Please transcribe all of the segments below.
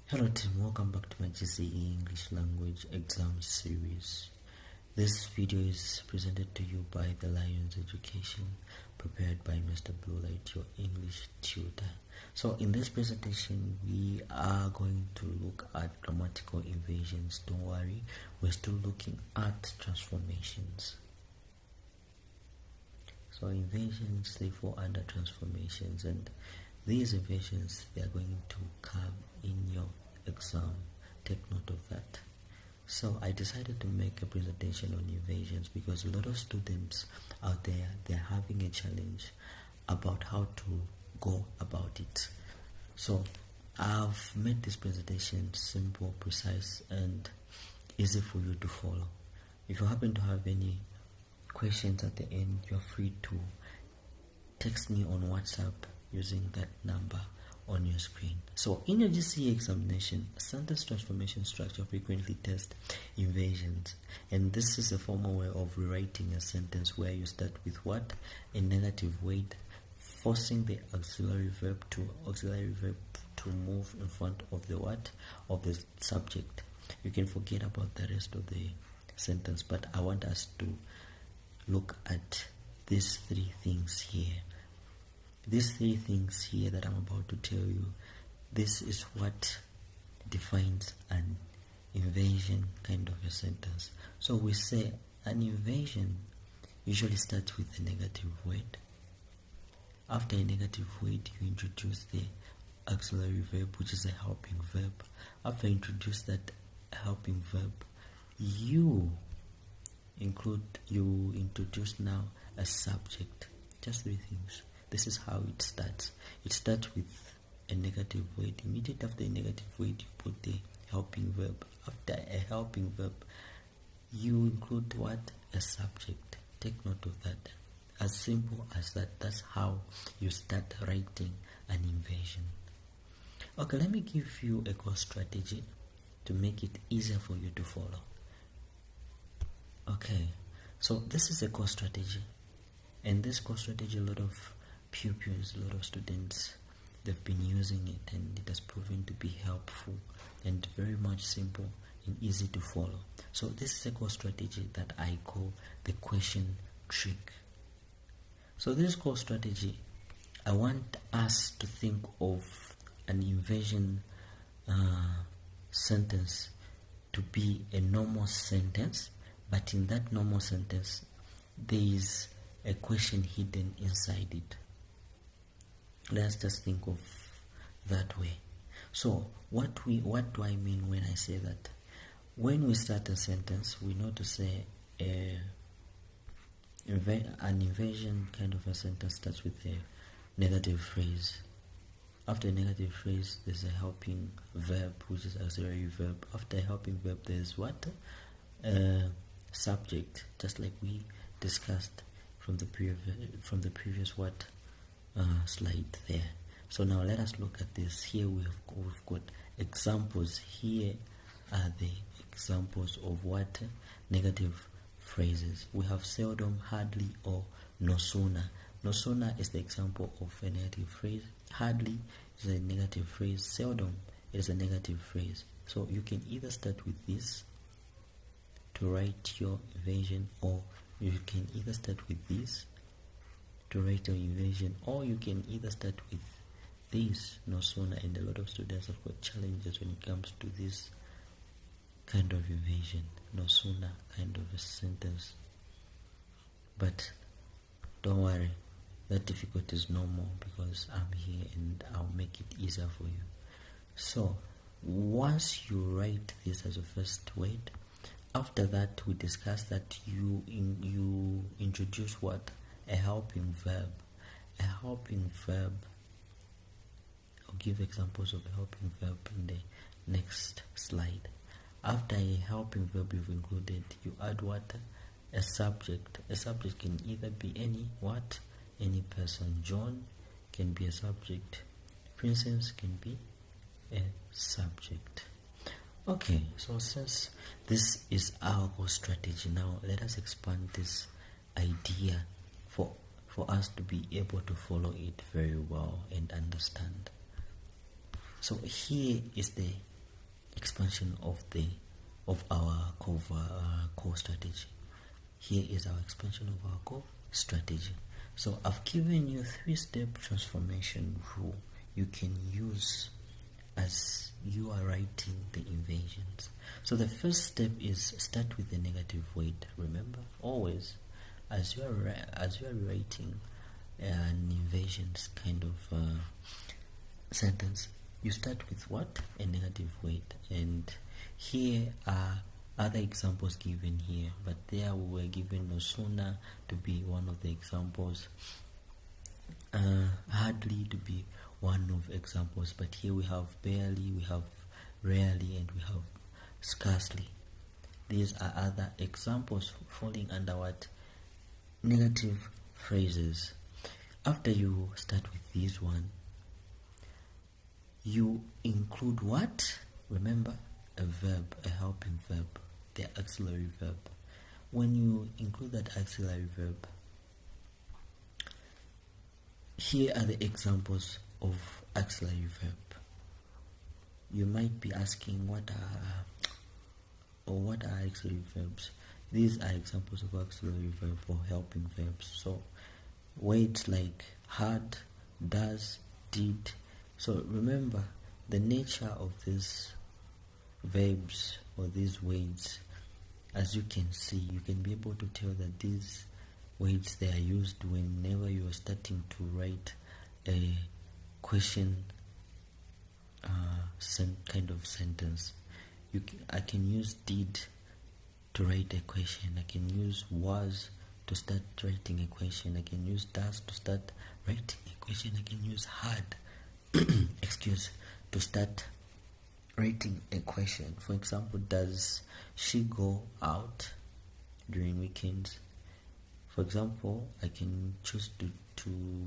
Hello team, welcome back to my GCE English language exam series. This video is presented to you by the Lions Education, prepared by Mr. Blue Light, your English tutor. So in this presentation, we are going to look at grammatical invasions. Don't worry, we're still looking at transformations. So invasions, they fall under transformations, and these invasions, they are going to come in your exam. Take note of that. So I decided to make a presentation on invasions because a lot of students out there, they're having a challenge about how to go about it. So I've made this presentation simple, precise, and easy for you to follow. If you happen to have any questions at the end, you're free to text me on WhatsApp using that number on your screen. So in your GCE examination, sentence transformation structure frequently test invasions, and this is a formal way of rewriting a sentence where you start with what? A negative word, forcing the auxiliary verb to move in front of the what? Of the subject. You can forget about the rest of the sentence, but I want us to look at these three things here. These three things here that I'm about to tell you, this is what defines an invasion kind of a sentence. So we say an invasion usually starts with a negative word. After a negative word, you introduce the auxiliary verb, which is a helping verb. After you introduce that helping verb, you introduce now a subject. Just three things. This is how it starts. It starts with a negative word. Immediately after a negative word, you put the helping verb. After a helping verb, you include what? A subject. Take note of that. As simple as that. That's how you start writing an invasion. Okay, let me give you a core strategy to make it easier for you to follow. Okay, so this is a core strategy. And this core strategy, a lot of pupils, a lot of students, they've been using it, and it has proven to be helpful and very much simple and easy to follow. So this is a core strategy that I call the question trick. So this core strategy, I want us to think of an invasion sentence to be a normal sentence, but in that normal sentence there is a question hidden inside it. Let's just think of that way. So what do I mean when I say that? When we start a sentence, we know to say an invasion kind of a sentence starts with a negative phrase. After a negative phrase, there's a helping verb, which is auxiliary verb. After a helping verb, there's what? Subject, just like we discussed from the previous what slide there. So now let us look at this. Here we've got examples. Here are the examples of what? Negative phrases. We have seldom, hardly, or no sooner. No sooner is the example of a negative phrase. Hardly is a negative phrase. Seldom is a negative phrase. So you can either start with this to write your invasion, or you can either start with this to write your invasion, or you can either start with this, no sooner. And a lot of students have got challenges when it comes to this kind of invasion, no sooner kind of a sentence. But don't worry, that difficulty is normal because I'm here and I'll make it easier for you. So once you write this as a first word, after that we discuss that you introduce what? A helping verb. A helping verb. I'll give examples of a helping verb in the next slide. After a helping verb you've included, you add what? A subject. A subject can either be any person. John can be a subject. Princess can be a subject. Okay, so since this is our core strategy, now let us expand this idea for us to be able to follow it very well and understand. So here is the expansion of our core strategy. Here is our expansion of our core strategy. So I've given you 3-step transformation rule you can use as you are writing the invasions. So the first step is start with the negative weight. Remember, always as you are writing an invasions kind of sentence, you start with what? A negative weight. And here are other examples given here, but there we were given no sooner to be one of the examples, hardly to be one of examples, but here we have barely, we have rarely, and we have scarcely. These are other examples falling under what? Negative phrases. After you start with this one, you include what? Remember, a verb, a helping verb, the auxiliary verb. When you include that auxiliary verb, here are the examples of auxiliary verb. You might be asking what are auxiliary verbs? These are examples of auxiliary verb or helping verbs. So words like had, does, did. So remember the nature of these verbs or these words. As you can see, you can be able to tell that these words, they are used whenever you are starting to write a question kind of sentence. I can use did to write a question. I can use was to start writing a question. I can use does to start writing a question. I can use had to start writing a question. For example, does she go out during weekends? For example, I can choose to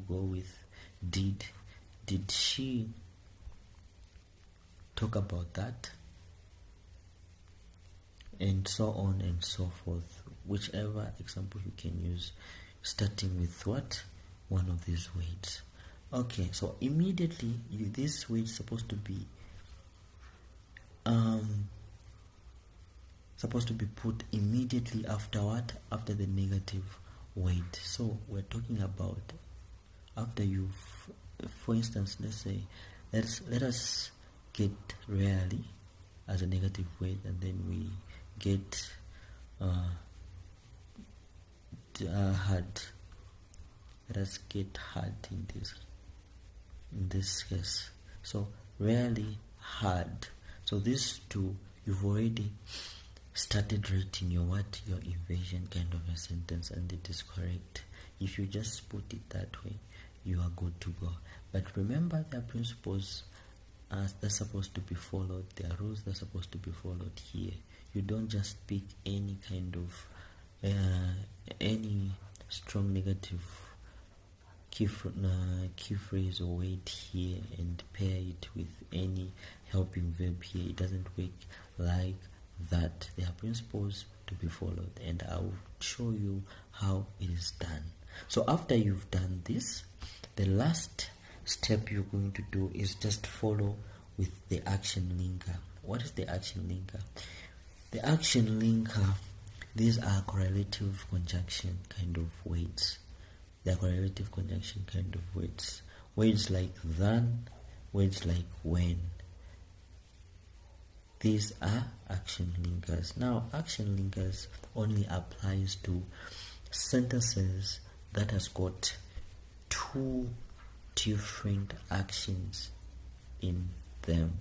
go with did. Did she talk about that? And so on and so forth. Whichever example you can use, starting with what? One of these words. Okay, so immediately this word is supposed to be put immediately after what? After the negative word. So we're talking about after you've, for instance, let's say let us get rarely as a negative word, and then we get had. Let us get had in this case. So rarely, had. So these two, you've already started writing your invasion kind of a sentence, and it is correct. If you just put it that way, you are good to go. But remember, there are principles that's supposed to be followed. There are rules that's supposed to be followed here. You don't just pick any kind of any strong negative key phrase or word here and pair it with any helping verb here. It doesn't work like that. There are principles to be followed, and I will show you how it is done. So after you've done this, the last step you're going to do is just follow with the action linker. What is the action linker? The action linker, these are correlative conjunction kind of words. They are correlative conjunction kind of words. Words like than, words like when. These are action linkers. Now, action linkers only applies to sentences that has got two different actions in them.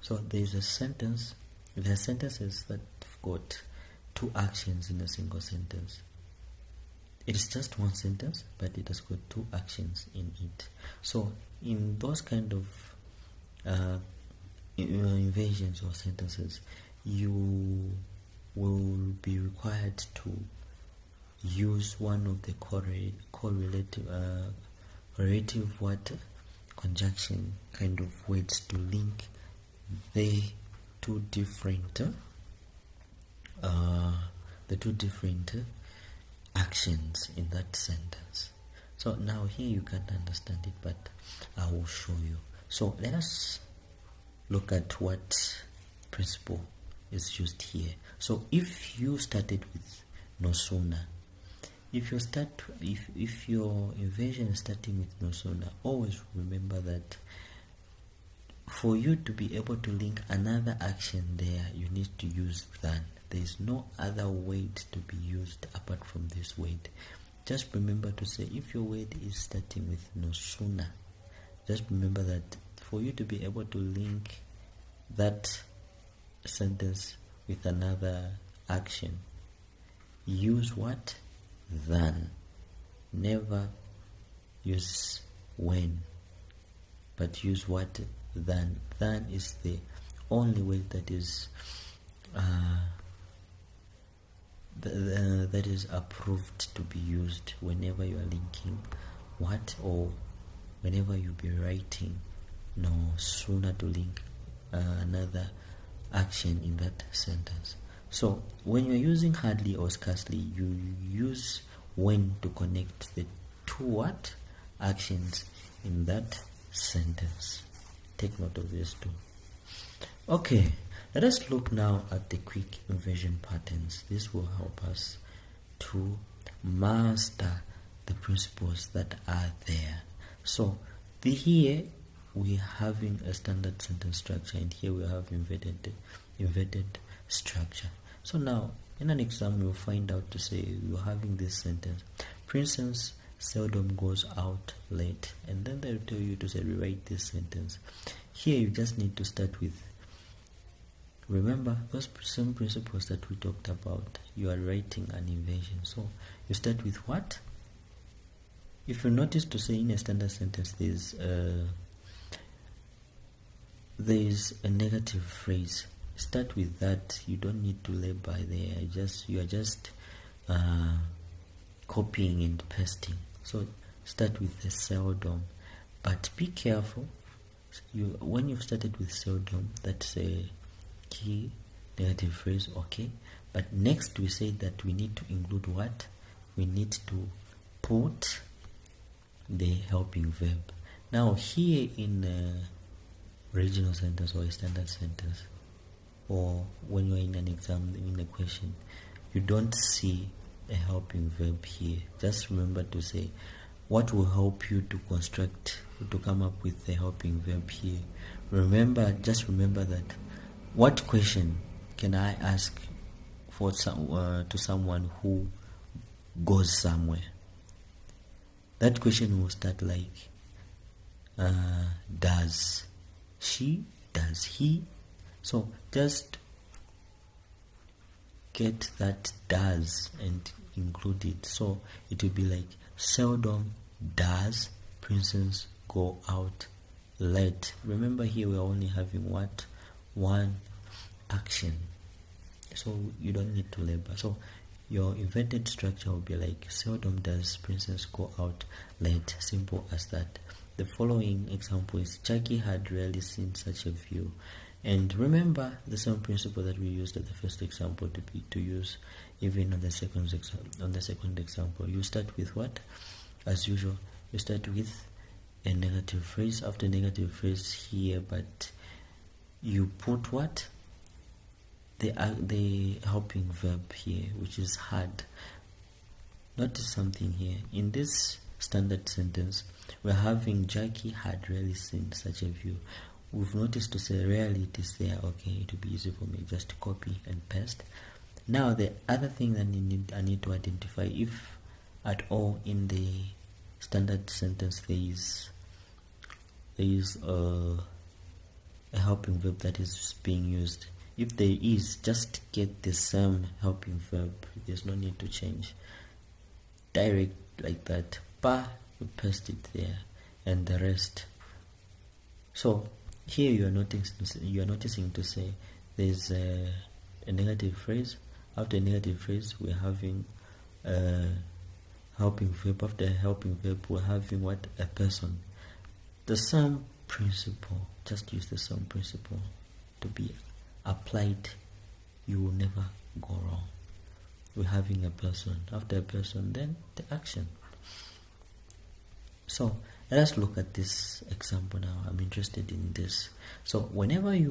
So there are sentences that have got two actions in a single sentence. It is just one sentence, but it has got two actions in it. So in those kind of invasions or sentences, you will be required to use one of the correlative word conjunction kind of words to link the two different actions in that sentence. So now here you can't understand it, but I will show you. So let us look at what principle is used here. So if you started with no sooner, if your invention is starting with no sooner, always remember that for you to be able to link another action there, you need to use than. There is no other word to be used apart from this word. Just remember to say, if your word is starting with no sooner, just remember that for you to be able to link that sentence with another action, use what? Than. Never use when, but use what? Than. Than is the only word that is that is approved to be used whenever you are linking what, or whenever you be writing no sooner to link another action in that sentence. So when you're using hardly or scarcely, you use when to connect the two what actions in that sentence. Take note of this too. Okay, let us look now at the quick inversion patterns. This will help us to master the principles that are there. So here we're having a standard sentence structure, and here we have inverted structure. So now in an exam you'll find out to say you're having this sentence: Princess seldom goes out late, and then they'll tell you to say rewrite this sentence. Here you just need to start with, remember those same principles that we talked about. You are writing an inversion, so you start with what? If you notice to say in a standard sentence there's a negative phrase, start with that. You don't need to label there. You are just copying and pasting. So start with the seldom, but be careful. When you've started with seldom, that's a key negative phrase, okay. But next we say that we need to include what? We need to put the helping verb. Now here in a regional sentence or a standard sentence, or when you're in an exam, in a question, you don't see a helping verb here. Just remember to say what will help you to construct, to come up with the helping verb here. Just remember that what question can I ask for to someone who goes somewhere? That question will start like does she, does he? So just get that does and include it. So it will be like, seldom does Princess go out late. Remember here we are only having what? One action, so you don't need to label. So your inverted structure will be like, seldom does Princess go out late. Simple as that. The following example is, Jackie had rarely seen such a view. And remember the same principle that we used at the first example to use even on the second example. You start with what? As usual, you start with a negative phrase. After negative phrase here, but you put what? The helping verb here, which is had. Notice something here. In this standard sentence, we're having Jackie had rarely seen such a view. We've noticed to say rarely it is there. Okay, it will be easy for me just to copy and paste. Now the other thing that I need to identify, if at all in the standard sentence there is a helping verb that is being used. If there is, just get the same helping verb. There's no need to change. Direct like that. You paste it there, and the rest. So here you are noticing to say there's a negative phrase. After a negative phrase, we're having a helping verb. After a helping verb, we're having what? A person. The same principle. Just use the same principle to be applied. You will never go wrong. We're having a person. After a person, then the action. So let us look at this example now. I'm interested in this. So whenever you